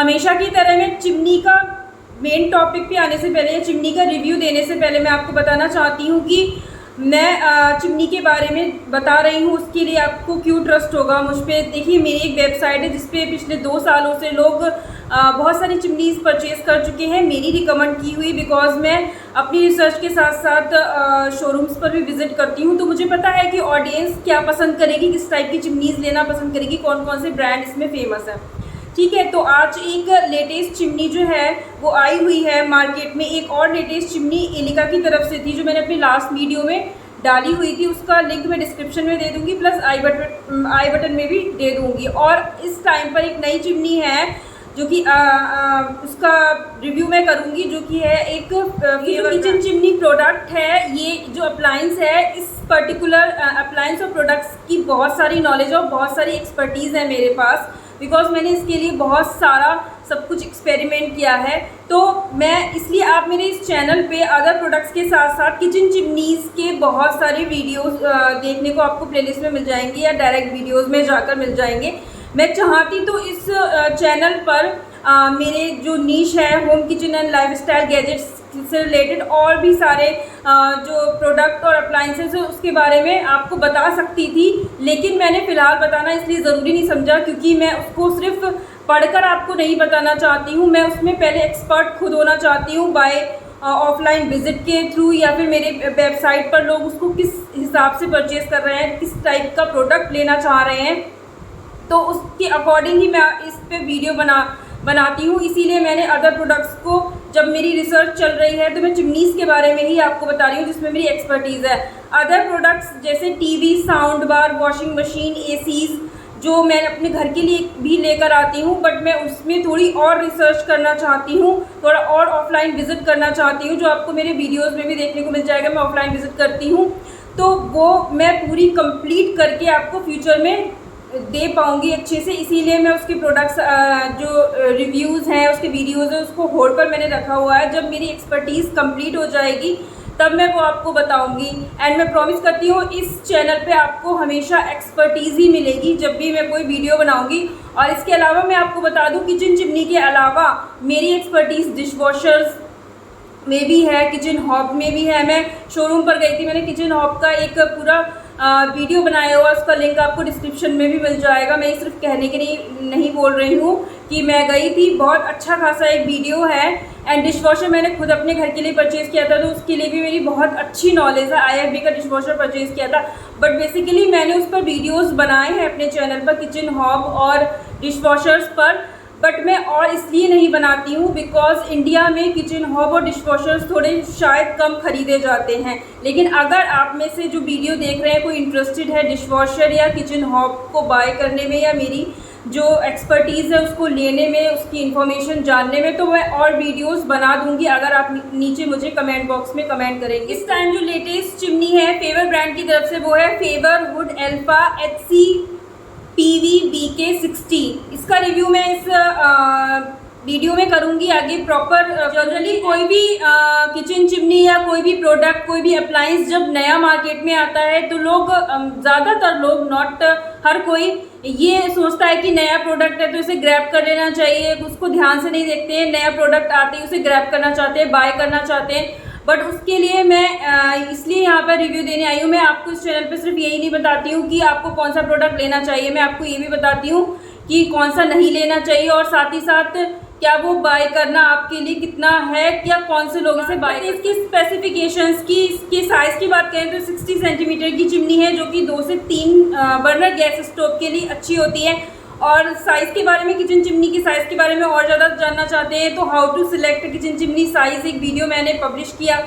हमेशा की तरह मैं चिमनी का मेन टॉपिक पे आने से पहले या चिमनी का रिव्यू देने से पहले मैं आपको बताना चाहती हूँ कि मैं चिमनी के बारे में बता रही हूँ, उसके लिए आपको क्यों ट्रस्ट होगा मुझ पर। देखिए, मेरी एक वेबसाइट है जिसपे पिछले 2 सालों से लोग बहुत सारी चिमनीज़ परचेज़ कर चुके हैं, मेरी रिकमेंड की हुई, बिकॉज़ मैं अपनी रिसर्च के साथ साथ शोरूम्स पर भी विज़िट करती हूँ। तो मुझे पता है कि ऑडियंस क्या पसंद करेगी, किस टाइप की चिमनीज़ लेना पसंद करेगी, कौन कौन से ब्रांड इसमें फेमस है। ठीक है, तो आज एक लेटेस्ट चिमनी जो है वो आई हुई है मार्केट में। एक और लेटेस्ट चिमनी एलिका की तरफ से थी जो मैंने अपनी लास्ट वीडियो में डाली हुई थी, उसका लिंक मैं डिस्क्रिप्शन में दे दूंगी, प्लस आई बटन में भी दे दूंगी। और इस टाइम पर एक नई चिमनी है जो कि उसका रिव्यू मैं करूंगी, जो कि है एक किचन चिमनी प्रोडक्ट है। ये जो अप्लायंस है, इस पर्टिकुलर अप्लायंस और प्रोडक्ट्स की बहुत सारी नॉलेज और बहुत सारी एक्सपर्टीज़ है मेरे पास, बिकॉज मैंने इसके लिए बहुत सारा सब कुछ एक्सपेरिमेंट किया है। तो मैं इसलिए आप मेरे इस चैनल पे अदर प्रोडक्ट्स के साथ साथ किचन चिमनीज़ के बहुत सारे वीडियोस देखने को आपको प्लेलिस्ट में मिल जाएंगे या डायरेक्ट वीडियोस में जाकर मिल जाएंगे। मैं चाहती तो इस चैनल पर मेरे जो नीश है home kitchen and lifestyle gadgets से रिलेटेड और भी सारे जो प्रोडक्ट और अप्लायंसेस है उसके बारे में आपको बता सकती थी, लेकिन मैंने फ़िलहाल बताना इसलिए ज़रूरी नहीं समझा क्योंकि मैं उसको सिर्फ पढ़कर आपको नहीं बताना चाहती हूँ। मैं उसमें पहले एक्सपर्ट खुद होना चाहती हूँ बाय ऑफलाइन विजिट के थ्रू, या फिर मेरे वेबसाइट पर लोग उसको किस हिसाब से परचेज़ कर रहे हैं, किस टाइप का प्रोडक्ट लेना चाह रहे हैं, तो उसके अकॉर्डिंग ही मैं इस पे वीडियो बनाती हूँ। इसीलिए मैंने अदर प्रोडक्ट्स को, जब मेरी रिसर्च चल रही है तो मैं चिमनीज़ के बारे में ही आपको बता रही हूँ जिसमें मेरी एक्सपर्टीज़ है। अदर प्रोडक्ट्स जैसे TV, sound bar, washing machine, ACs जो मैं अपने घर के लिए भी लेकर आती हूँ, बट मैं उसमें थोड़ी और रिसर्च करना चाहती हूँ, थोड़ा और ऑफलाइन विज़िट करना चाहती हूँ, जो आपको मेरे वीडियोज़ में भी देखने को मिल जाएगा। मैं ऑफलाइन विज़िट करती हूँ तो वो मैं पूरी कंप्लीट करके आपको फ्यूचर में दे पाऊँगी अच्छे से। इसीलिए मैं उसके प्रोडक्ट्स जो रिव्यूज़ हैं, उसके वीडियोज़ हैं, उसको होल्ड पर मैंने रखा हुआ है। जब मेरी एक्सपर्टीज़ कंप्लीट हो जाएगी तब मैं वो आपको बताऊंगी। एंड मैं प्रॉमिस करती हूँ इस चैनल पे आपको हमेशा एक्सपर्टीज़ ही मिलेगी जब भी मैं कोई वीडियो बनाऊंगी। और इसके अलावा मैं आपको बता दूँ, किचन चिमनी के अलावा मेरी एक्सपर्टीज़ डिश वॉशर्स में भी है, किचन हॉब में भी है। मैं शोरूम पर गई थी, मैंने किचन हॉब का एक पूरा वीडियो बनाया हुआ, उसका लिंक आपको डिस्क्रिप्शन में भी मिल जाएगा। मैं सिर्फ कहने के लिए नहीं बोल रही हूँ कि मैं गई थी, बहुत अच्छा खासा एक वीडियो है। एंड डिश वॉशर मैंने खुद अपने घर के लिए परचेज़ किया था, तो उसके लिए भी मेरी बहुत अच्छी नॉलेज है। IFB का डिश वॉशर परचेज़ किया था, बट बेसिकली मैंने उस पर वीडियोज़ बनाए हैं अपने चैनल पर, किचन हॉब और डिश वॉशर्स पर। बट मैं और इसलिए नहीं बनाती हूँ बिकॉज इंडिया में किचन हॉब और डिश वॉशर्स थोड़े शायद कम खरीदे जाते हैं। लेकिन अगर आप में से जो वीडियो देख रहे हैं कोई इंटरेस्टेड है डिश वॉशर या किचन हॉब को बाय करने में, या मेरी जो एक्सपर्टीज़ है उसको लेने में, उसकी इन्फॉर्मेशन जानने में, तो मैं और वीडियोस बना दूंगी अगर आप नीचे मुझे कमेंट बॉक्स में कमेंट करेंगे। इस टाइम जो लेटेस्ट चिमनी है फेवर ब्रांड की तरफ से, वो है favour would alpha HC PV-BK60। इसका रिव्यू मैं इस वीडियो में करूंगी आगे प्रॉपर। जनरली कोई भी किचन चिमनी या कोई भी प्रोडक्ट, कोई भी अप्लायंस जब नया मार्केट में आता है तो लोग ज़्यादातर लोग, नॉट हर कोई, ये सोचता है कि नया प्रोडक्ट है तो इसे ग्रैब कर लेना चाहिए, उसको ध्यान से नहीं देखते हैं। नया प्रोडक्ट आते ही उसे ग्रैब करना चाहते हैं, बाय करना चाहते हैं। बट उसके लिए मैं इसलिए यहाँ पर रिव्यू देने आई हूँ। मैं आपको इस चैनल पे सिर्फ यही नहीं बताती हूँ कि आपको कौन सा प्रोडक्ट लेना चाहिए, मैं आपको ये भी बताती हूँ कि कौन सा नहीं लेना चाहिए, और साथ ही साथ क्या वो बाय करना आपके लिए कितना है, क्या कौन से लोग इसे बाय करते हैं। इसकी स्पेसिफिकेशंस की, इसके साइज़ की बात करें तो 60 सेंटीमीटर की चिमनी है, जो कि 2 से 3 बर्नर गैस स्टोव के लिए अच्छी होती है। और साइज़ के बारे में, किचन चिमनी की साइज़ के बारे में और ज़्यादा जानना चाहते हैं तो how to select kitchen chimney size एक वीडियो मैंने पब्लिश किया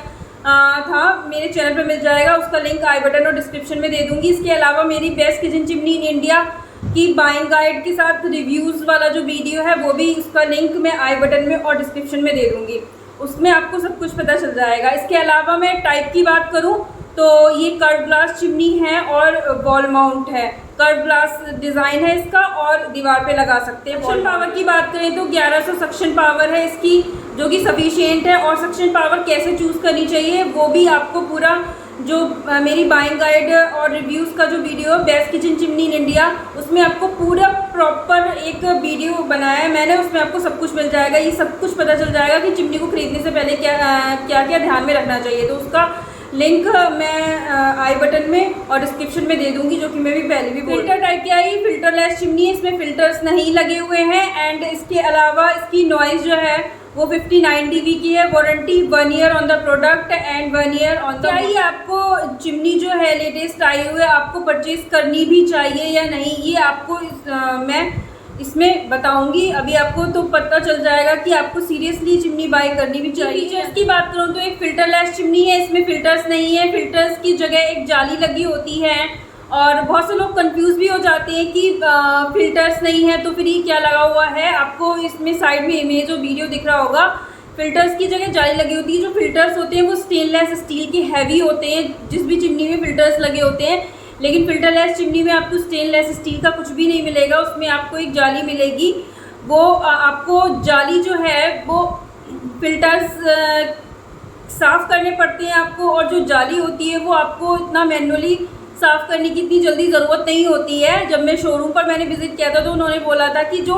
था, मेरे चैनल पर मिल जाएगा, उसका लिंक आई बटन और डिस्क्रिप्शन में दे दूँगी। इसके अलावा मेरी best kitchen chimney in India की बाइंग गाइड के साथ रिव्यूज़ वाला जो वीडियो है वो भी, उसका लिंक मैं आई बटन में और डिस्क्रिप्शन में दे दूँगी, उसमें आपको सब कुछ पता चल जाएगा। इसके अलावा मैं टाइप की बात करूँ तो ये कर्व ग्लास चिमनी है और वॉल माउंट है। कर्व ग्लास डिज़ाइन है इसका और दीवार पे लगा सकते हैं। सक्शन पावर की बात करें तो 1100 सक्शन पावर है इसकी, जो कि सफिशिएंट है। और सक्शन पावर कैसे चूज़ करनी चाहिए वो भी आपको पूरा जो मेरी बाइंग गाइड और रिव्यूज़ का जो video best kitchen chimney in India, उसमें आपको पूरा प्रॉपर एक वीडियो बनाया है मैंने, उसमें आपको सब कुछ मिल जाएगा। ये सब कुछ पता चल जाएगा कि चिमनी को खरीदने से पहले क्या क्या ध्यान में रखना चाहिए। तो उसका लिंक मैं आई बटन में और डिस्क्रिप्शन में दे दूंगी, जो कि मैं भी पहले भी फिल्टर टाइप की आई फिल्टरलेस चिमनी है। इसमें फिल्टर्स नहीं लगे हुए हैं एंड इसके अलावा इसकी नॉइज़ जो है वो 59 dB की है। Warranty 1 year on the product and 1 year on the. क्या ये आपको चिमनी जो है लेटेस्ट आई हुई है आपको परचेज करनी भी चाहिए या नहीं, ये आपको मैं इसमें बताऊंगी। अभी आपको तो पता चल जाएगा कि आपको सीरियसली चिमनी बाय करनी भी चाहिए। फीचर्स की बात करूँ तो एक फिल्टरलेस चिमनी है, इसमें फिल्टर्स नहीं है। फिल्टर्स की जगह एक जाली लगी होती है और बहुत से लोग कंफ्यूज भी हो जाते हैं कि फिल्टर्स नहीं है तो फिर ये क्या लगा हुआ है। आपको इसमें साइड में इमेज और वीडियो दिख रहा होगा, फिल्टर्स की जगह जाली लगी होती है। जो फिल्टर्स होते हैं वो स्टेनलेस स्टील के हैवी होते हैं, जिस भी चिमनी में फिल्टर्स लगे होते हैं। लेकिन फिल्टरलेस चिमनी में आपको स्टेनलेस स्टील का कुछ भी नहीं मिलेगा, उसमें आपको एक जाली मिलेगी। वो आपको जाली जो है वो फिल्टर्स साफ़ करने पड़ते हैं आपको, और जो जाली होती है वो आपको इतना मैनुअली साफ़ करने की इतनी जल्दी ज़रूरत नहीं होती है। जब मैं शोरूम पर मैंने विज़िट किया था तो उन्होंने बोला था कि जो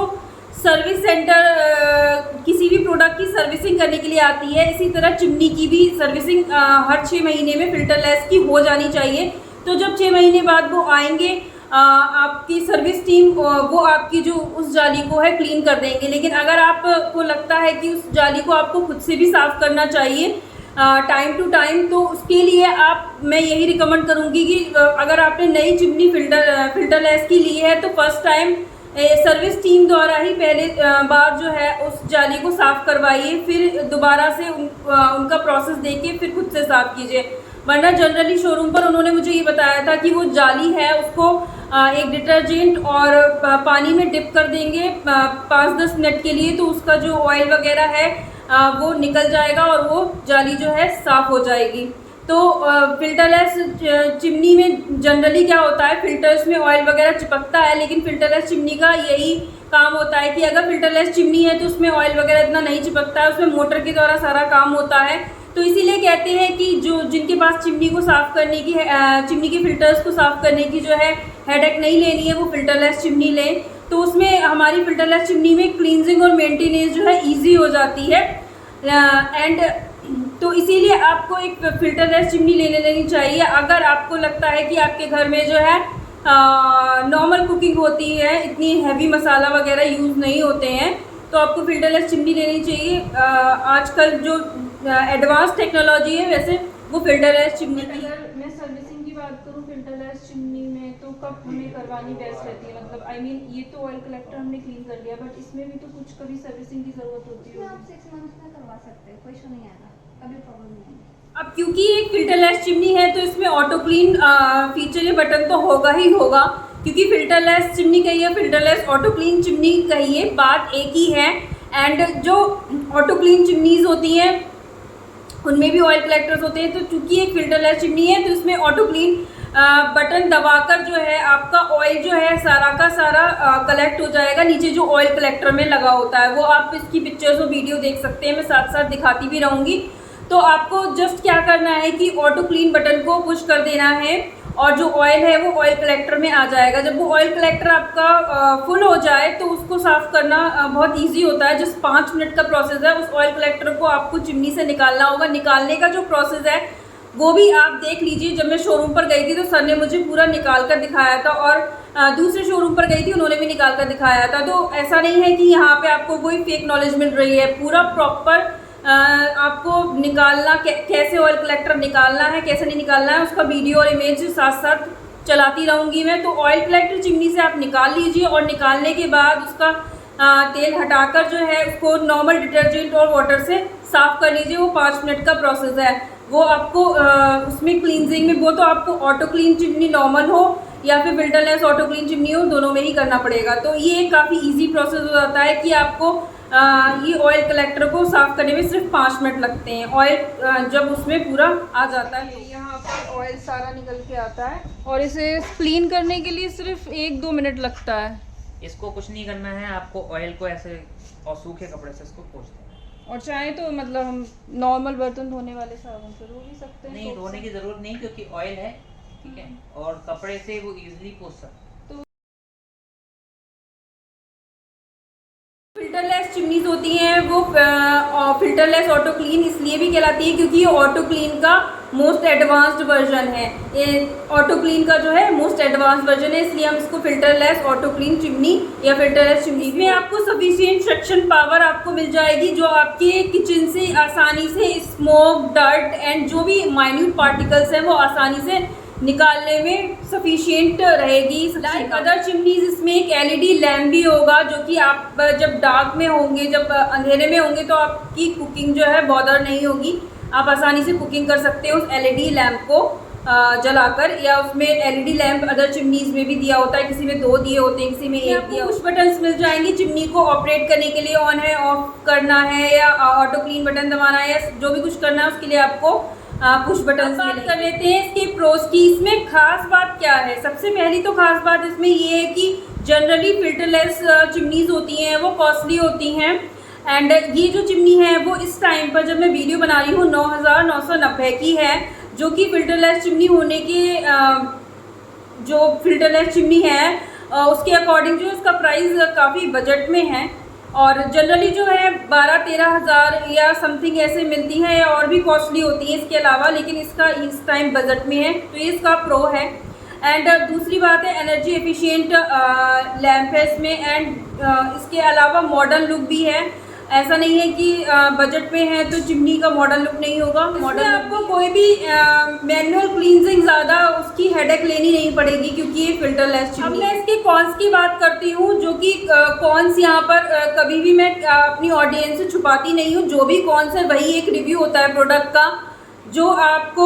सर्विस सेंटर किसी भी प्रोडक्ट की सर्विसिंग करने के लिए आती है, इसी तरह चिमनी की भी सर्विसिंग हर 6 महीने में फिल्टरलेस की हो जानी चाहिए। तो जब 6 महीने बाद वो आएंगे आपकी सर्विस टीम, वो आपकी जो उस जाली को है क्लीन कर देंगे। लेकिन अगर आपको लगता है कि उस जाली को आपको खुद से भी साफ़ करना चाहिए टाइम टू टाइम, तो उसके लिए मैं यही रिकमेंड करूँगी कि अगर आपने नई चिमनी फिल्टरलेस की ली है तो फर्स्ट टाइम सर्विस टीम द्वारा ही पहले बार जो है उस जाली को साफ़ करवाइए, फिर दोबारा से उनका प्रोसेस देखिए, फिर खुद से साफ़ कीजिए। वरना जनरली शोरूम पर उन्होंने मुझे ये बताया था कि वो जाली है उसको एक डिटर्जेंट और पानी में डिप कर देंगे 5-10 मिनट के लिए, तो उसका जो ऑयल वगैरह है वो निकल जाएगा और वो जाली जो है साफ़ हो जाएगी। तो फिल्टरलेस चिमनी में जनरली क्या होता है, फिल्टर्स में ऑयल वगैरह चिपकता है, लेकिन फिल्टरलेस चिमनी का यही काम होता है कि अगर फिल्टरलेस चिमनी है तो उसमें ऑयल वगैरह इतना नहीं चिपकता है, उसमें मोटर के द्वारा सारा काम होता है। तो इसीलिए कहते हैं कि जिनके पास चिमनी को साफ़ करने की चिमनी के फिल्टर्स को साफ़ करने की जो है हेडेक नहीं लेनी है, वो फिल्टरलेस चिमनी लें। तो उसमें हमारी फिल्टरलेस चिमनी में क्लींजिंग और मेंटेनेंस जो है ईजी हो जाती है एंड तो इसीलिए आपको एक फिल्टरलेस चिमनी लेनी चाहिए। अगर आपको लगता है कि आपके घर में जो है नॉर्मल कुकिंग होती है, इतनी हैवी मसाला वगैरह यूज़ नहीं होते हैं, तो आपको फिल्टरलेस चिमनी लेनी चाहिए। आजकल जो एडवांस टेक्नोलॉजी है वैसे वो फिल्टरलेस चिमनी की। अगर मैं सर्विसिंग की बात करूँ फिल्टरलेस चिमनी में तो कब हमें करवानी बेस्ट रहती है, मतलब आई मीन ये तो ऑयल कलेक्टर हमने क्लीन कर लिया, बट इसमें भी तो कुछ कभी सर्विसिंग की ज़रूरत होती है। आप 6 मंथ्स में करवा सकते हैं, कोई इशू नहीं आएगा, कभी प्रॉब्लम नहीं है। अब क्योंकि एक फिल्टरलेस चिमनी है तो इसमें ऑटो क्लीन फीचर या बटन तो होगा ही होगा, क्योंकि फिल्टरलेस चिमनी कहिए फिल्टरलेस ऑटो क्लीन चिमनी कहिए, बात एक ही है। एंड जो ऑटो क्लीन चिमनीज़ होती हैं उनमें भी ऑयल कलेक्टर्स होते हैं, तो चूँकि एक फिल्टरलेस चिमनी है तो इसमें ऑटो क्लीन बटन दबाकर जो है आपका ऑयल जो है सारा का सारा कलेक्ट हो जाएगा। नीचे जो ऑयल कलेक्टर में लगा होता है वो आप इसकी पिक्चर्स और वीडियो देख सकते हैं, मैं साथ साथ दिखाती भी रहूँगी। तो आपको जस्ट क्या करना है कि ऑटो क्लीन बटन को पुश कर देना है और जो ऑयल है वो ऑयल कलेक्टर में आ जाएगा। जब वो ऑयल कलेक्टर आपका फुल हो जाए तो उसको साफ़ करना बहुत इजी होता है, जस्ट 5 मिनट का प्रोसेस है। उस ऑयल कलेक्टर को आपको चिमनी से निकालना होगा। निकालने का जो प्रोसेस है वो भी आप देख लीजिए। जब मैं शोरूम पर गई थी तो सर ने मुझे पूरा निकाल कर दिखाया था और दूसरे शोरूम पर गई थी उन्होंने भी निकाल कर दिखाया था। तो ऐसा नहीं है कि यहाँ पे आपको कोई फेक नॉलेज मिल रही है, पूरा प्रॉपर आपको निकालना कैसे ऑयल कलेक्टर निकालना है कैसे नहीं निकालना है उसका वीडियो और इमेज साथ साथ चलाती रहूँगी मैं। तो ऑयल कलेक्टर चिमनी से आप निकाल लीजिए और निकालने के बाद उसका तेल हटाकर जो है उसको नॉर्मल डिटर्जेंट और वाटर से साफ़ कर लीजिए। वो 5 मिनट का प्रोसेस है। वो आपको उसमें क्लींजिंग में वो तो आपको ऑटो क्लीन चिमनी नॉर्मल हो या फिर फिल्टरलेस ऑटो क्लीन चिमनी हो, दोनों में ही करना पड़ेगा। तो ये काफ़ी इजी प्रोसेस हो जाता है कि आपको ये ऑयल कलेक्टर को साफ़ करने में सिर्फ 5 मिनट लगते हैं। ऑयल जब उसमें पूरा आ जाता है यहाँ पर ऑयल सारा निकल के आता है और इसे क्लीन करने के लिए सिर्फ 1-2 मिनट लगता है। इसको कुछ नहीं करना है, आपको ऑयल को ऐसे और सूखे कपड़े से इसको पोंछ देना है। और चाहे तो मतलब हम नॉर्मल बर्तन धोने वाले साबुन से धो भी सकते हैं। नहीं, धोने की ज़रूरत नहीं क्योंकि ऑयल है, ठीक है, और कपड़े से वो इजीली पोंछ सकते हैं। चिमनीज होती हैं वो फिल्टरलेस ऑटो क्लीन इसलिए भी कहलाती है क्योंकि ये ऑटो क्लीन का मोस्ट एडवांस्ड वर्जन है। ये ऑटो क्लीन का जो है मोस्ट एडवांस्ड वर्जन है, इसलिए हम इसको फिल्टरलेस ऑटो क्लीन चिमनी या फिल्टरलेस चिमनी में आपको सफिशिएंट सक्शन पावर आपको मिल जाएगी जो आपके किचन से आसानी से स्मोक, डर्ट एंड जो भी माइन्यूट पार्टिकल्स हैं वो आसानी से निकालने में सफिशिएंट रहेगी। लाइक अदर चिमनीज इसमें एक एलईडी लैम्प भी होगा जो कि आप जब डार्क में होंगे, जब अंधेरे में होंगे तो आपकी कुकिंग जो है बॉदर नहीं होगी, आप आसानी से कुकिंग कर सकते हो उस एलईडी लैम्प को जलाकर। या उसमें एलईडी लैम्प अदर चिमनीज में भी दिया होता है, किसी में 2 दिए होते हैं, किसी में 1 दिया। कुछ बटन्स मिल जाएंगे चिमनी को ऑपरेट करने के लिए, ऑन है ऑफ करना है या ऑटो क्लीन बटन दबाना है या जो भी कुछ करना है उसके लिए आपको कुछ बटन बात कर लेते हैं इसके प्रोस की। इसमें खास बात क्या है? सबसे पहली तो खास बात इसमें ये है कि जनरली फिल्टरलेस चिमनीज होती हैं वो कॉस्टली होती हैं एंड ये जो चिमनी है वो इस टाइम पर जब मैं वीडियो बना रही हूँ 9990 की है, जो कि फिल्टरलेस चिमनी होने के जो फिल्टरलेस चिमनी है उसके अकॉर्डिंग जो इसका प्राइस काफ़ी बजट में है और जनरली जो है 12-13 हज़ार या समथिंग ऐसे मिलती हैं या और भी कॉस्टली होती हैं इसके अलावा, लेकिन इसका इस टाइम बजट में है तो ये इसका प्रो है। एंड दूसरी बात है एनर्जी एफिशिएंट लैम्प है इसमें एंड इसके अलावा मॉडर्न लुक भी है। ऐसा नहीं है कि बजट में है तो चिमनी का मॉडर्न लुक नहीं होगा। मॉडर्न आपको कोई भी मैनुअल क्लींजिंग ज़्यादा उसकी हेडेक लेनी नहीं पड़ेगी क्योंकि ये फिल्टरलेस चिमनी। अब मैं इसके कॉन्स की बात करती हूँ जो कि कॉन्स यहाँ पर कभी भी मैं अपनी ऑडियंस से छुपाती नहीं हूँ। जो भी कॉन्स है वही एक रिव्यू होता है प्रोडक्ट का जो आपको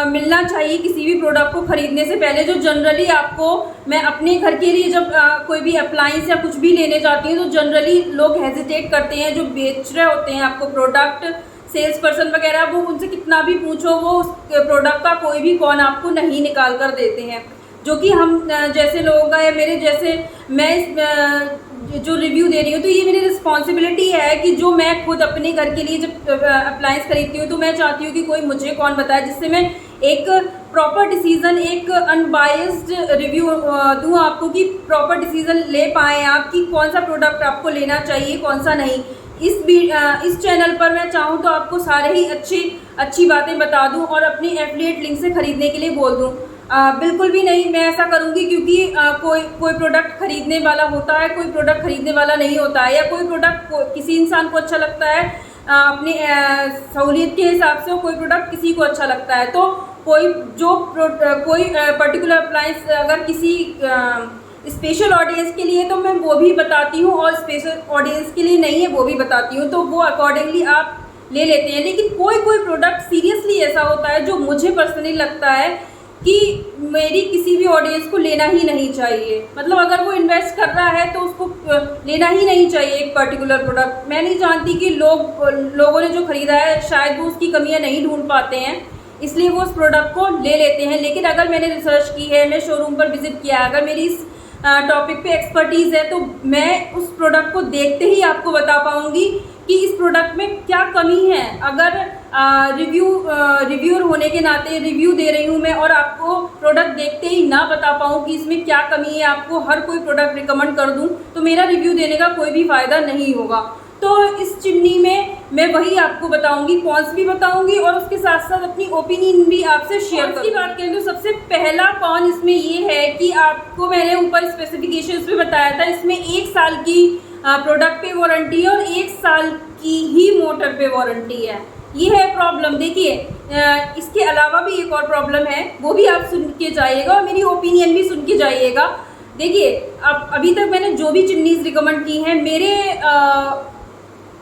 मिलना चाहिए किसी भी प्रोडक्ट को ख़रीदने से पहले। जो जनरली आपको मैं अपने घर के लिए जब कोई भी अप्लाइंस या कुछ भी लेने जाती हूँ तो जनरली लोग हेजिटेट करते हैं, जो बेच रहे होते हैं आपको प्रोडक्ट, सेल्स पर्सन वगैरह, वो उनसे कितना भी पूछो वो उस प्रोडक्ट का कोई भी कौन आपको नहीं निकाल कर देते हैं। जो कि हम जैसे लोगों का या मेरे जैसे मैं जो रिव्यू दे रही हूँ तो ये मेरी रिस्पॉन्सिबिलिटी है कि जो मैं खुद अपने घर के लिए जब अप्लायंस खरीदती हूँ तो मैं चाहती हूँ कि कोई मुझे कौन बताए जिससे मैं एक प्रॉपर डिसीज़न, एक अनबायस्ड रिव्यू दूँ आपको कि प्रॉपर डिसीज़न ले पाएँ आप कि कौन सा प्रोडक्ट आपको लेना चाहिए कौन सा नहीं। इस चैनल पर मैं चाहूँ तो आपको सारे ही अच्छी बातें बता दूँ और अपनी एफिलिएट लिंक से ख़रीदने के लिए बोल दूँ। बिल्कुल भी नहीं मैं ऐसा करूँगी क्योंकि कोई प्रोडक्ट ख़रीदने वाला होता है, कोई प्रोडक्ट ख़रीदने वाला नहीं होता है, या कोई प्रोडक्ट किसी इंसान को अच्छा लगता है अपनी सहूलियत के हिसाब से, कोई प्रोडक्ट किसी को अच्छा लगता है। तो कोई पर्टिकुलर अप्लायंस अगर किसी स्पेशल ऑडियंस के लिए तो मैं वो भी बताती हूँ और स्पेशल ऑडियंस के लिए नहीं है वो भी बताती हूँ, तो वो अकॉर्डिंगली आप ले लेते हैं। लेकिन कोई प्रोडक्ट सीरियसली ऐसा होता है जो मुझे पर्सनली लगता है कि मेरी किसी भी ऑडियंस को लेना ही नहीं चाहिए। मतलब अगर वो इन्वेस्ट कर रहा है तो उसको लेना ही नहीं चाहिए एक पर्टिकुलर प्रोडक्ट। मैं नहीं जानती कि लोगों ने जो ख़रीदा है शायद वो उसकी कमियां नहीं ढूंढ पाते हैं इसलिए वो उस प्रोडक्ट को ले लेते हैं। लेकिन अगर मैंने रिसर्च की है, मैं शोरूम पर विज़िट किया है, अगर मेरी इस टॉपिक पे एक्सपर्टीज़ है तो मैं उस प्रोडक्ट को देखते ही आपको बता पाऊँगी कि इस प्रोडक्ट में क्या कमी है। अगर रिव्यूअर होने के नाते रिव्यू दे रही हूँ मैं और आपको प्रोडक्ट देखते ही ना बता पाऊँ कि इसमें क्या कमी है, आपको हर कोई प्रोडक्ट रिकमेंड कर दूँ तो मेरा रिव्यू देने का कोई भी फ़ायदा नहीं होगा। तो इस चिमनी में मैं वही आपको बताऊंगी, कॉन्स भी बताऊंगी और उसके साथ साथ अपनी ओपिनियन भी आपसे शेयर करूँगी। बात करें तो सबसे पहला कॉन इसमें ये है कि आपको मैंने ऊपर स्पेसिफिकेशंस में बताया था, इसमें 1 साल की प्रोडक्ट पे वारंटी है और 1 साल की ही मोटर पे वारंटी है। ये है प्रॉब्लम। देखिए इसके अलावा भी एक और प्रॉब्लम है, वो भी आप सुन के जाइएगा और मेरी ओपिनियन भी सुन के जाइएगा। देखिए अब अभी तक मैंने जो भी चिमनीज रिकमेंड की हैं मेरे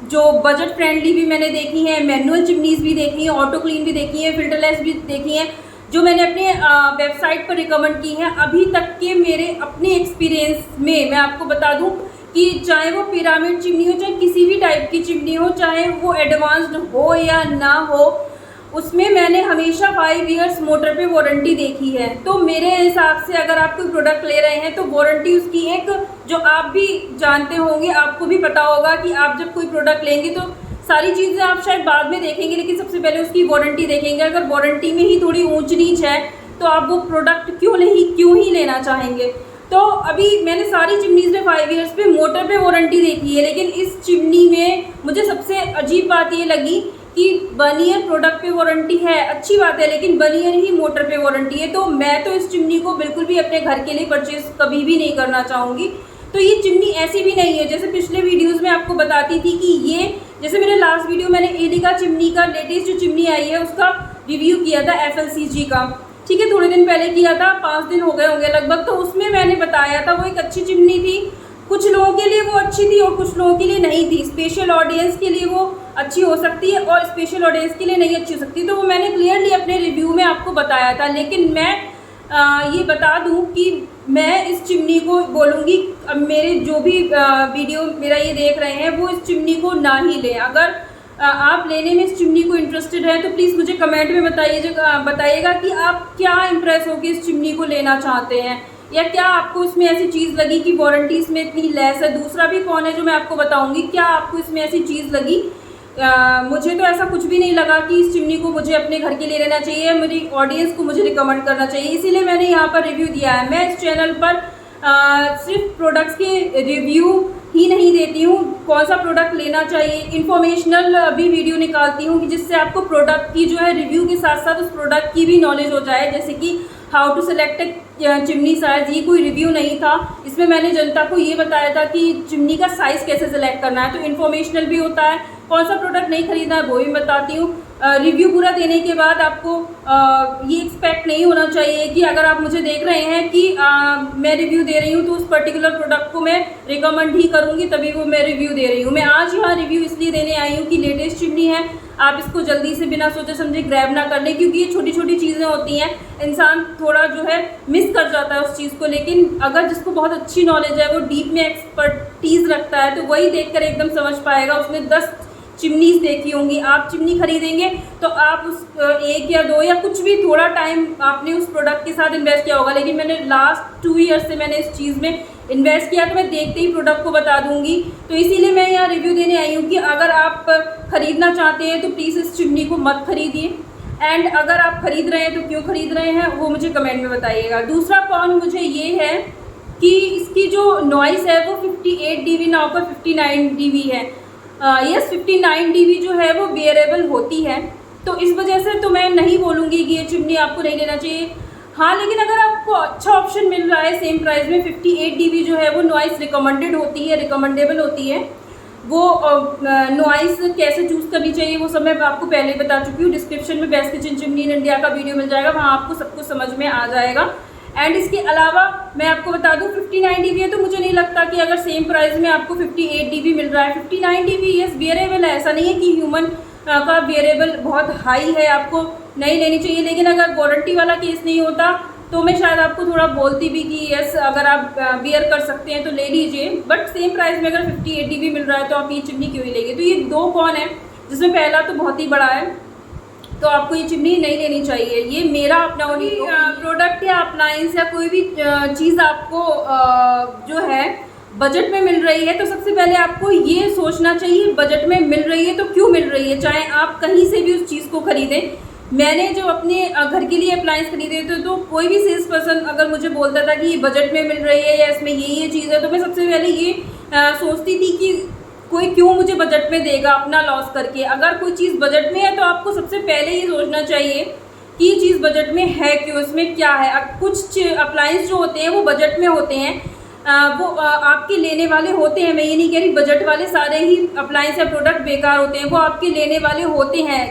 जो बजट फ्रेंडली भी मैंने देखी हैं, मैनुअल चिमनीज भी देखी हैं, ऑटो क्लीन भी देखी हैं, फिल्टरलेस भी देखी हैं, जो मैंने अपने वेबसाइट पर रिकमेंड की हैं अभी तक के मेरे अपने एक्सपीरियंस में मैं आपको बता दूं कि चाहे वो पिरामिड चिमनी हो, चाहे किसी भी टाइप की चिमनी हो, चाहे वो एडवांस्ड हो या ना हो, उसमें मैंने हमेशा 5 इयर्स मोटर पे वारंटी देखी है। तो मेरे हिसाब से अगर आप कोई प्रोडक्ट ले रहे हैं तो वारंटी उसकी एक जो आप भी जानते होंगे, आपको भी पता होगा कि आप जब कोई प्रोडक्ट लेंगे तो सारी चीज़ें आप शायद बाद में देखेंगे लेकिन सबसे पहले उसकी वारंटी देखेंगे। अगर वारंटी में ही थोड़ी ऊंच नीच है तो आप वो प्रोडक्ट क्यों ही लेना चाहेंगे। तो अभी मैंने सारी चिमनीज में 5 इयर्स पे मोटर पे वारंटी देखी है, लेकिन इस चिमनी में मुझे सबसे अजीब बात ये लगी कि 1 ईयर प्रोडक्ट पे वारंटी है, अच्छी बात है, लेकिन 1 ईयर ही मोटर पे वारंटी है। तो मैं तो इस चिमनी को बिल्कुल भी अपने घर के लिए परचेज कभी भी नहीं करना चाहूँगी। तो ये चिमनी ऐसी भी नहीं है, जैसे पिछले वीडियोस में आपको बताती थी कि ये, जैसे मेरे लास्ट वीडियो मैंने एलिका चिमनी का लेटेस्ट जो चिमनी आई है उसका रिव्यू किया था FLCG का, ठीक है, थोड़े दिन पहले किया था, 5 दिन हो गए होंगे लगभग। तो उसमें मैंने बताया था वो एक अच्छी चिमनी थी, कुछ लोगों के लिए वो अच्छी थी और कुछ लोगों के लिए नहीं थी। स्पेशल ऑडियंस के लिए वो अच्छी हो सकती है और स्पेशल ऑडियंस के लिए नहीं अच्छी हो सकती, तो वो मैंने क्लियरली अपने रिव्यू में आपको बताया था। लेकिन मैं ये बता दूं कि मैं इस चिमनी को बोलूँगी, अब मेरे जो भी वीडियो मेरा ये देख रहे हैं वो इस चिमनी को ना ही लें। अगर आप लेने में इस चिमनी को इंटरेस्टेड है तो प्लीज़ मुझे कमेंट में बताइएगा कि आप क्या इम्प्रेस होकर इस चिमनी को लेना चाहते हैं, या क्या आपको इसमें ऐसी चीज़ लगी कि वारंटी इसमें इतनी लेस है। दूसरा भी कौन है जो मैं आपको बताऊंगी, क्या आपको इसमें ऐसी चीज़ लगी। मुझे तो ऐसा कुछ भी नहीं लगा कि इस चिमनी को मुझे अपने घर के लिए लेना चाहिए, मेरी ऑडियंस को मुझे रिकमेंड करना चाहिए, इसीलिए मैंने यहाँ पर रिव्यू दिया है। मैं इस चैनल पर सिर्फ प्रोडक्ट्स के रिव्यू ही नहीं देती हूँ, कौन सा प्रोडक्ट लेना चाहिए, इन्फॉर्मेशनल भी वीडियो निकालती हूँ कि जिससे आपको प्रोडक्ट की जो है रिव्यू के साथ साथ उस प्रोडक्ट की भी नॉलेज हो जाए। जैसे कि how to select chimney size, ये कोई रिव्यू नहीं था, इसमें मैंने जनता को ये बताया था कि चिमनी का साइज़ कैसे सेलेक्ट करना है, तो इन्फॉर्मेशनल भी होता है। कौन सा प्रोडक्ट नहीं खरीदना है वो भी बताती हूँ। रिव्यू पूरा देने के बाद आपको ये एक्सपेक्ट नहीं होना चाहिए कि अगर आप मुझे देख रहे हैं कि मैं रिव्यू दे रही हूँ तो उस पर्टिकुलर प्रोडक्ट को मैं रिकमेंड ही करूँगी तभी वो मैं रिव्यू दे रही हूँ। मैं आज यहाँ रिव्यू इसलिए देने आई हूँ कि लेटेस्ट चिमनी है, आप इसको जल्दी से बिना सोचे समझे ग्रैब ना कर लें, क्योंकि ये छोटी छोटी चीज़ें होती हैं, इंसान थोड़ा जो है मिस कर जाता है उस चीज़ को। लेकिन अगर जिसको बहुत अच्छी नॉलेज है, वो डीप में एक्सपर्टीज़ रखता है, तो वही देखकर एकदम समझ पाएगा। उसने 10 चिमनीज देखी होंगी, आप चिमनी खरीदेंगे तो आप उस 1 या 2 या कुछ भी थोड़ा टाइम आपने उस प्रोडक्ट के साथ इन्वेस्ट किया होगा। लेकिन मैंने लास्ट 2 ईयर्स से मैंने इस चीज़ में इन्वेस्ट किया, तो मैं देखते ही प्रोडक्ट को बता दूंगी। तो इसीलिए मैं यहाँ रिव्यू देने आई हूँ कि अगर आप ख़रीदना चाहते हैं तो प्लीज़ इस चिमनी को मत खरीदिए, एंड अगर आप ख़रीद रहे हैं तो क्यों ख़रीद रहे हैं वो मुझे कमेंट में बताइएगा। दूसरा पॉइंट मुझे ये है कि इसकी जो नॉइस है वो 58 dB ना होकर 59 dB है। यस 59 dB जो है वो वेयरेबल होती है, तो इस वजह से तो मैं नहीं बोलूँगी कि ये चिमनी आपको नहीं लेना चाहिए। हाँ, लेकिन अगर आपको अच्छा ऑप्शन मिल रहा है सेम प्राइस में, 58 dB जो है वो नॉइस रिकमेंडेड होती है, रिकमेंडेबल होती है। वो नॉइस कैसे चूज़ करनी चाहिए वो सब मैं आपको पहले ही बता चुकी हूँ। डिस्क्रिप्शन में best kitchen chimney in India का वीडियो मिल जाएगा, वहाँ आपको सब कुछ समझ में आ जाएगा। एंड इसके अलावा मैं आपको बता दूं 59 dB है, तो मुझे नहीं लगता कि अगर सेम प्राइस में आपको 58 dB मिल रहा है। 59 dB यस वेरिएबल है, ऐसा नहीं है कि ह्यूमन का वेरिएबल बहुत हाई है, आपको नहीं लेनी चाहिए। लेकिन अगर वारंटी वाला केस नहीं होता तो मैं शायद आपको थोड़ा बोलती भी कि यस अगर आप बियर कर सकते हैं तो ले लीजिए, बट सेम प्राइस में अगर 58 dB मिल रहा है तो आप ये चिमनी क्यों ही लेंगे। तो ये 2 कौन है, जिसमें पहला तो बहुत ही बड़ा है, तो आपको ये चिमनी नहीं लेनी चाहिए। ये मेरा अपना प्रोडक्ट या अप्लायंस या कोई भी चीज़ आपको जो है बजट में मिल रही है, तो सबसे पहले आपको ये सोचना चाहिए बजट में मिल रही है तो क्यों मिल रही है, चाहे आप कहीं से भी उस चीज़ को खरीदें। मैंने जो अपने घर के लिए अप्लायंस खरीदे थे तो कोई भी सेल्स पर्सन अगर मुझे बोलता था कि ये बजट में मिल रही है या इसमें ये चीज़ है, तो मैं सबसे पहले ये सोचती थी कि कोई क्यों मुझे बजट में देगा अपना लॉस करके। अगर कोई चीज़ बजट में है तो आपको सबसे पहले ये सोचना चाहिए कि ये चीज़ बजट में है क्यों, इसमें क्या है। कुछ अप्लायंस जो होते हैं वो बजट में होते हैं, वो आपके लेने वाले होते हैं। मैं ये नहीं कह रही बजट वाले सारे ही अप्लायंस या प्रोडक्ट बेकार होते हैं, वो आपके लेने वाले होते हैं,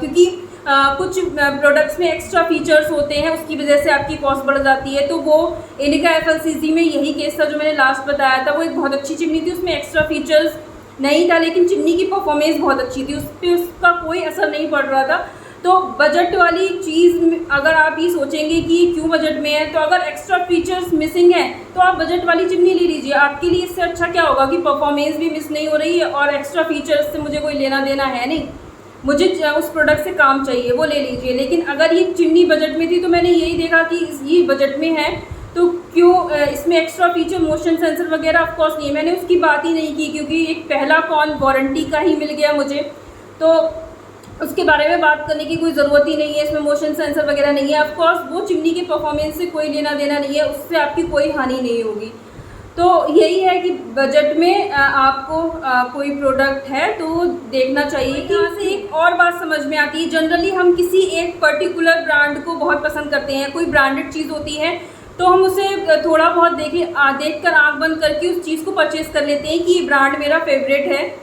क्योंकि कुछ प्रोडक्ट्स में एक्स्ट्रा फीचर्स होते हैं, उसकी वजह से आपकी कॉस्ट बढ़ जाती है। तो वो एलिका FLCG में यही केस था जो मैंने लास्ट बताया था। वो एक बहुत अच्छी चिमनी थी, उसमें एक्स्ट्रा फीचर्स नहीं था, लेकिन चिमनी की परफॉर्मेंस बहुत अच्छी थी, उस पर उसका कोई असर नहीं पड़ रहा था। तो बजट वाली चीज़ अगर आप ये सोचेंगे कि क्यों बजट में है, तो अगर एक्स्ट्रा फीचर्स मिसिंग है तो आप बजट वाली चिमनी ले लीजिए। आपके लिए इससे अच्छा क्या होगा कि परफॉर्मेंस भी मिस नहीं हो रही है और एक्स्ट्रा फीचर्स से मुझे कोई लेना देना है नहीं, मुझे उस प्रोडक्ट से काम चाहिए, वो ले लीजिए। लेकिन अगर ये चिमनी बजट में थी तो मैंने यही देखा कि ये बजट में है तो क्यों इसमें एक्स्ट्रा फीचर मोशन सेंसर वगैरह ऑफ कोर्स नहीं है, मैंने उसकी बात ही नहीं की, क्योंकि एक पहला कौन वारंटी का ही मिल गया मुझे। तो उसके बारे में बात करने की कोई ज़रूरत ही नहीं है, इसमें मोशन सेंसर वगैरह नहीं है। ऑफकोर्स वो चिमनी के परफॉर्मेंस से कोई लेना देना नहीं है, उससे आपकी कोई हानि नहीं होगी। तो यही है कि बजट में आपको कोई प्रोडक्ट है तो देखना चाहिए। कि यहाँ से एक और बात समझ में आती है, जनरली हम किसी एक पर्टिकुलर ब्रांड को बहुत पसंद करते हैं। कोई ब्रांडेड चीज़ होती है तो हम उसे थोड़ा बहुत देखकर आँख बंद करके उस चीज़ को परचेज़ कर लेते हैं कि ये ब्रांड मेरा फेवरेट है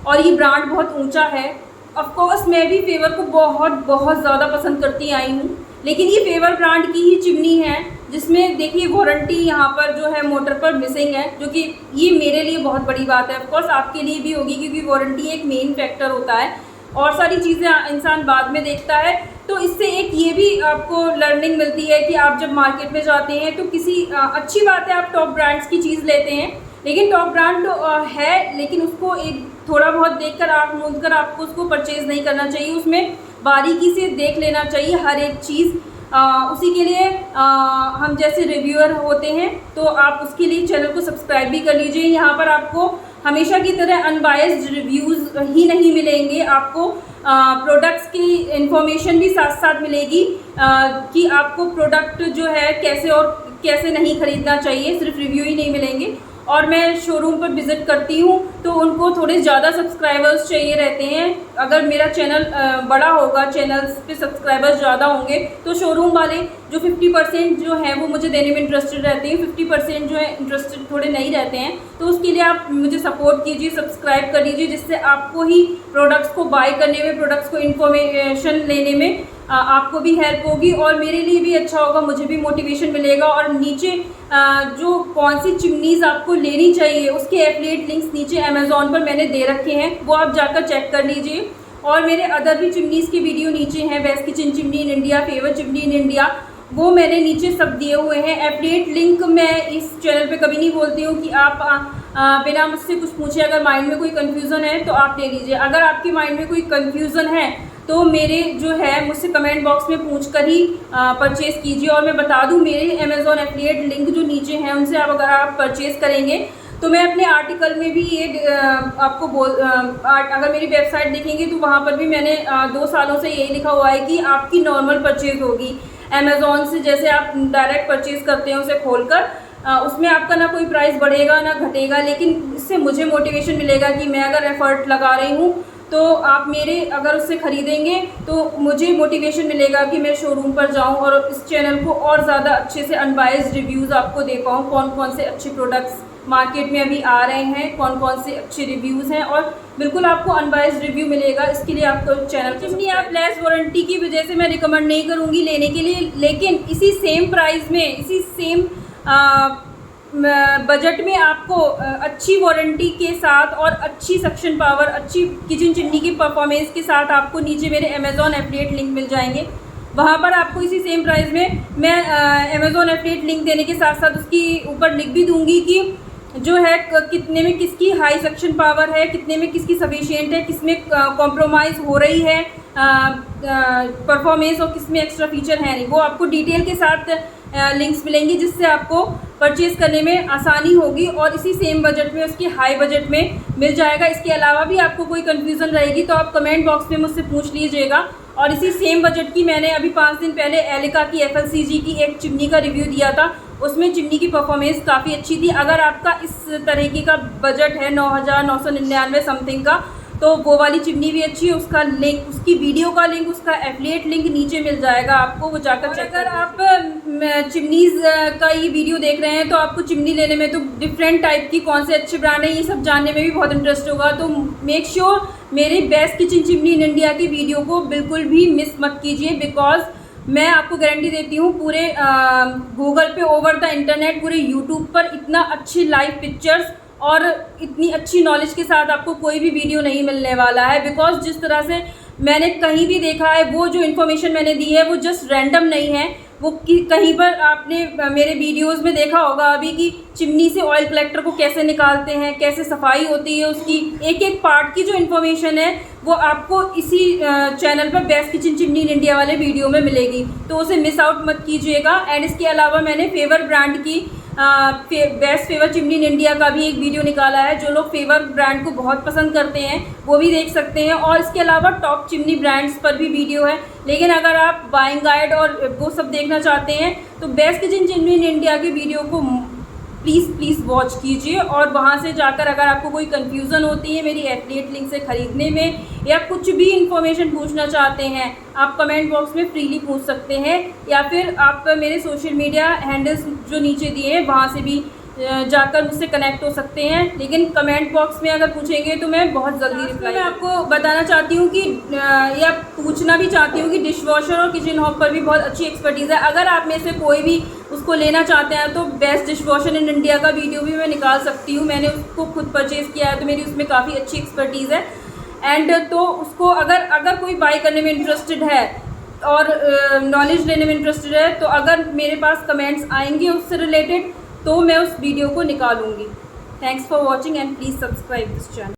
और ये ब्रांड बहुत ऊँचा है। ऑफकोर्स मैं भी फेवर को बहुत ज़्यादा पसंद करती आई हूँ, लेकिन ये फेवर ब्रांड की ही चिमनी है जिसमें देखिए वारंटी यहाँ पर जो है मोटर पर मिसिंग है, जो कि ये मेरे लिए बहुत बड़ी बात है। ऑफकोर्स आपके लिए भी होगी, क्योंकि वारंटी एक मेन फैक्टर होता है और सारी चीज़ें इंसान बाद में देखता है। तो इससे एक ये भी आपको लर्निंग मिलती है कि आप जब मार्केट में जाते हैं तो किसी अच्छी बात है आप टॉप ब्रांड्स की चीज़ लेते हैं, लेकिन टॉप ब्रांड है लेकिन उसको एक थोड़ा बहुत देखकर आँख मूंद कर आपको उसको परचेज़ नहीं करना चाहिए। उसमें बारीकी से देख लेना चाहिए हर एक चीज़। उसी के लिए हम जैसे रिव्यूअर होते हैं तो आप उसके लिए चैनल को सब्सक्राइब भी कर लीजिए। यहाँ पर आपको हमेशा की तरह अनबायस्ड रिव्यूज़ ही नहीं मिलेंगे, आपको प्रोडक्ट्स की इन्फॉर्मेशन भी साथ साथ मिलेगी कि आपको प्रोडक्ट जो है कैसे और कैसे नहीं ख़रीदना चाहिए, सिर्फ रिव्यू ही नहीं मिलेंगे। और मैं शोरूम पर विज़िट करती हूँ तो उनको थोड़े ज़्यादा सब्सक्राइबर्स चाहिए रहते हैं। अगर मेरा चैनल बड़ा होगा, चैनल्स पे सब्सक्राइबर्स ज़्यादा होंगे तो शोरूम वाले जो 50% जो है वो मुझे देने में इंटरेस्टेड रहते हैं, 50% जो है इंटरेस्टेड थोड़े नहीं रहते हैं। तो उसके लिए आप मुझे सपोर्ट कीजिए, सब्सक्राइब कर लीजिए, जिससे आपको ही प्रोडक्ट्स को बाय करने में, प्रोडक्ट्स को इन्फॉर्मेशन लेने में आपको भी हेल्प होगी और मेरे लिए भी अच्छा होगा, मुझे भी मोटिवेशन मिलेगा। और नीचे जो कौन सी चिमनीज़ आपको लेनी चाहिए उसके एफिलिएट लिंक्स नीचे अमेज़ॉन पर मैंने दे रखे हैं, वो आप जाकर चेक कर लीजिए। और मेरे अदर भी चिमनीज़ की वीडियो नीचे हैं, best kitchen chimney in India, favour chimney in India, वो मैंने नीचे सब दिए हुए हैं। एफिलिएट लिंक मैं इस चैनल पे कभी नहीं बोलती हूँ कि आप बिना मुझसे कुछ पूछे अगर माइंड में कोई कन्फ्यूज़न है तो आप ले लीजिए। अगर आपके माइंड में कोई कन्फ्यूज़न है तो मेरे जो है मुझसे कमेंट बॉक्स में पूछ कर ही परचेज़ कीजिए। और मैं बता दूं मेरे अमेज़ॉन एफिलिएट लिंक जो नीचे हैं उनसे अगर आप परचेज़ करेंगे तो मैं अपने आर्टिकल में भी ये आपको अगर मेरी वेबसाइट देखेंगे तो वहाँ पर भी मैंने 2 सालों से यही लिखा हुआ है कि आपकी नॉर्मल परचेज़ होगी अमेज़ॉन से, जैसे आप डायरेक्ट परचेज़ करते हैं उसे खोलकर, उसमें आपका ना कोई प्राइस बढ़ेगा ना घटेगा, लेकिन इससे मुझे मोटिवेशन मिलेगा कि मैं अगर एफ़र्ट लगा रही हूँ तो आप मेरे अगर उससे ख़रीदेंगे तो मुझे मोटिवेशन मिलेगा कि मैं शोरूम पर जाऊं और इस चैनल को और ज़्यादा अच्छे से अनबायस्ड रिव्यूज़ आपको दे पाऊँ, कौन कौन से अच्छे प्रोडक्ट्स मार्केट में अभी आ रहे हैं, कौन कौन से अच्छे रिव्यूज़ हैं, और बिल्कुल आपको अनबायस्ड रिव्यू मिलेगा। इसके लिए आपको चैनल चिमनी आप लेस वारंटी की वजह से मैं रिकमेंड नहीं करूँगी लेने के लिए, लेकिन इसी सेम प्राइस में, इसी सेम बजट में आपको अच्छी वारंटी के साथ और अच्छी सक्शन पावर, अच्छी किचन चिमनी की परफॉर्मेंस के साथ आपको नीचे मेरे अमेज़ॉन एफिलिएट लिंक मिल जाएंगे। वहाँ पर आपको इसी सेम प्राइस में मैं अमेज़ॉन एफिलिएट लिंक देने के साथ साथ उसकी ऊपर लिख भी दूँगी कि जो है कितने में किसकी हाई सक्शन पावर है, कितने में किसकी सफिशिएंट है, किस में कॉम्प्रोमाइज़ हो रही है परफॉर्मेंस और किस में एक्स्ट्रा फीचर है नहीं, वो आपको डिटेल के साथ लिंक्स मिलेंगी जिससे आपको परचेज़ करने में आसानी होगी और इसी सेम बजट में, उसकी हाई बजट में मिल जाएगा। इसके अलावा भी आपको कोई कन्फ्यूज़न रहेगी तो आप कमेंट बॉक्स में मुझसे पूछ लीजिएगा। और इसी सेम बजट की मैंने अभी 5 दिन पहले एलिका की FLCG की एक चिमनी का रिव्यू दिया था, उसमें चिमनी की परफॉर्मेंस काफ़ी अच्छी थी। अगर आपका इस तरीके का बजट है 9,999 समथिंग का, तो वो वाली चिमनी भी अच्छी है। उसका लिंक, उसकी वीडियो का लिंक, उसका एफिलिएट लिंक नीचे मिल जाएगा आपको, वो जाकर चेक। अगर आप चिमनीज़ का ये वीडियो देख रहे हैं तो आपको चिमनी लेने में तो डिफरेंट टाइप की कौन से अच्छे ब्रांड हैं ये सब जानने में भी बहुत इंटरेस्ट होगा, तो मेक श्योर मेरे best kitchen chimney in India की वीडियो को बिल्कुल भी मिस मत कीजिए, बिकॉज मैं आपको गारंटी देती हूँ पूरे गूगल पे, ओवर द इंटरनेट, पूरे यूट्यूब पर इतना अच्छी लाइव पिक्चर्स और इतनी अच्छी नॉलेज के साथ आपको कोई भी वीडियो नहीं मिलने वाला है। बिकॉज जिस तरह से मैंने कहीं भी देखा है, वो जो इन्फॉर्मेशन मैंने दी है वो जस्ट रैंडम नहीं है, वो कहीं पर आपने मेरे वीडियोस में देखा होगा अभी कि चिमनी से ऑयल कलेक्टर को कैसे निकालते हैं, कैसे सफाई होती है, उसकी एक एक पार्ट की जो इन्फॉर्मेशन है वो आपको इसी चैनल पर best kitchen chimney in India वाले वीडियो में मिलेगी, तो उसे मिस आउट मत कीजिएगा। एंड इसके अलावा मैंने फेवर ब्रांड की best favour chimney in India का भी एक वीडियो निकाला है। जो लोग फेवर ब्रांड को बहुत पसंद करते हैं वो भी देख सकते हैं, और इसके अलावा टॉप चिमनी ब्रांड्स पर भी वीडियो है। लेकिन अगर आप बाइंग गाइड और वो सब देखना चाहते हैं तो best kitchen chimney in India के वीडियो को प्लीज़ वॉच कीजिए, और वहाँ से जाकर अगर आपको कोई कन्फ्यूज़न होती है मेरी एफिलिएट लिंक से ख़रीदने में, या कुछ भी इन्फॉर्मेशन पूछना चाहते हैं, आप कमेंट बॉक्स में फ्रीली पूछ सकते हैं, या फिर आप मेरे सोशल मीडिया हैंडल्स जो नीचे दिए हैं वहाँ से भी जाकर मुझसे कनेक्ट हो सकते हैं। लेकिन कमेंट बॉक्स में अगर पूछेंगे तो मैं बहुत जल्दी रिप्लाई। मैं आपको बताना चाहती हूँ कि या पूछना भी चाहती हूँ कि डिश वॉशर और किचन हॉब पर भी बहुत अच्छी एक्सपर्टीज़ है। अगर आप में से कोई भी उसको लेना चाहते हैं तो best dish washer in India का वीडियो भी मैं निकाल सकती हूँ। मैंने उसको खुद परचेज़ किया है तो मेरी उसमें काफ़ी अच्छी एक्सपर्टीज़ है। एंड तो उसको अगर कोई बाई करने में इंटरेस्टेड है और नॉलेज लेने में इंटरेस्टेड है तो अगर मेरे पास कमेंट्स आएंगे उससे रिलेटेड तो मैं उस वीडियो को निकालूंगी। Thanks for watching and please subscribe this channel.